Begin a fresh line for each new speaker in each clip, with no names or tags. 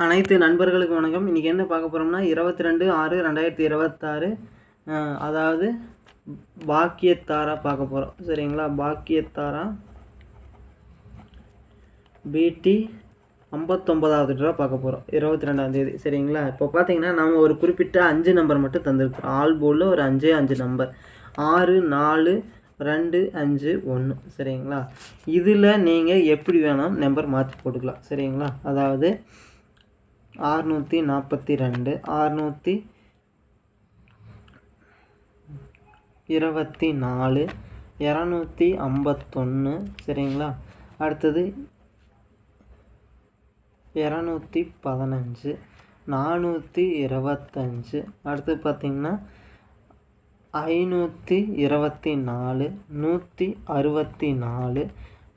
அனைத்து நண்பர்களுக்கு வணக்கம். இன்றைக்கி என்ன பார்க்க போகிறோம்னா 22/6/2026 அதாவது பாக்கியத்தாரா பார்க்க போகிறோம். சரிங்களா? பாக்கியத்தாரா பிடி 59வது ட்ரா பார்க்க போகிறோம் 22ஆம் தேதி. சரிங்களா? இப்போ பார்த்தீங்கன்னா நம்ம ஒரு குறிப்பிட்ட 5 நம்பர் மட்டும் தந்துருக்குறோம். ஆல் போர்டில் ஒரு 5 நம்பர் 6 4 2 5 1. சரிங்களா? இதில் நீங்கள் எப்படி வேணாம் நம்பர் மாற்றி போட்டுக்கலாம். சரிங்களா? அதாவது 642 624 251. சரிங்களா? அடுத்தது 215 425. அடுத்து பார்த்திங்கன்னா 524 164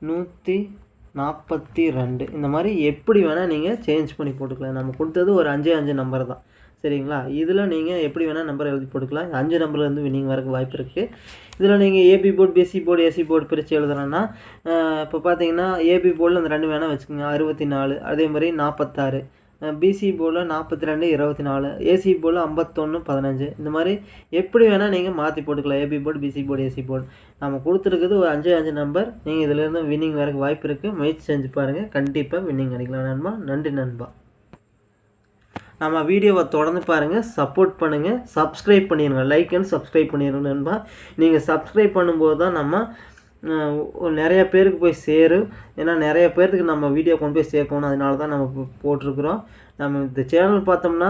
142. இந்த மாதிரி எப்படி வேணால் நீங்கள் சேஞ்ச் பண்ணி போட்டுக்கலாம். நம்ம கொடுத்தது ஒரு 5 நம்பர் தான். சரிங்களா? இதில் நீங்கள் எப்படி வேணால் நம்பர் எழுதி போட்டுக்கலாம். 5 நம்பர்லேருந்து வின்னிங் வரக்கு வாய்ப்பு இருக்குது. இதில் நீங்கள் AB board BC board AC board பிரித்து எழுதுறேன்னா இப்போ பார்த்தீங்கன்னா ஏபி போர்டில் அந்த 2 வேணால் வச்சுக்கோங்க. 64 அதே மாதிரி 46. பிசி போர்டில் 42 24. ஏசி போர்டில் 51 15. இந்த மாதிரி எப்படி வேணால் நீங்கள் மாற்றி போட்டுக்கலாம். AB board BC board AC board நம்ம கொடுத்துருக்குது ஒரு 5 நம்பர். நீங்கள் இதிலேருந்து வின்னிங் வரக்கு வாய்ப்பு இருக்குது. முயற்சி செஞ்சு பாருங்கள். கண்டிப்பாக வின்னிங் அடிக்கலாம் நண்பா. நன்றி நண்பா. நம்ம வீடியோவை தொடர்ந்து பாருங்கள், சப்போர்ட் பண்ணுங்கள், சப்ஸ்கிரைப் பண்ணிடுங்க. லைக் அண்ட் சப்ஸ்கிரைப் பண்ணிடுங்க நண்பா. நீங்கள் சப்ஸ்கிரைப் பண்ணும்போது தான் நம்ம நிறைய பேருக்கு போய் சேரும். ஏன்னா நிறைய பேருக்கு நம்ம வீடியோ கொண்டு போய் சேர்க்கணும். அதனால தான் நம்ம போட்டிருக்குறோம். நம்ம இந்த சேனல் பார்த்தோம்னா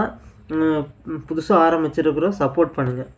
புதுசாக ஆரம்பிச்சிருக்கிறோம். சப்போர்ட் பண்ணுங்கள்.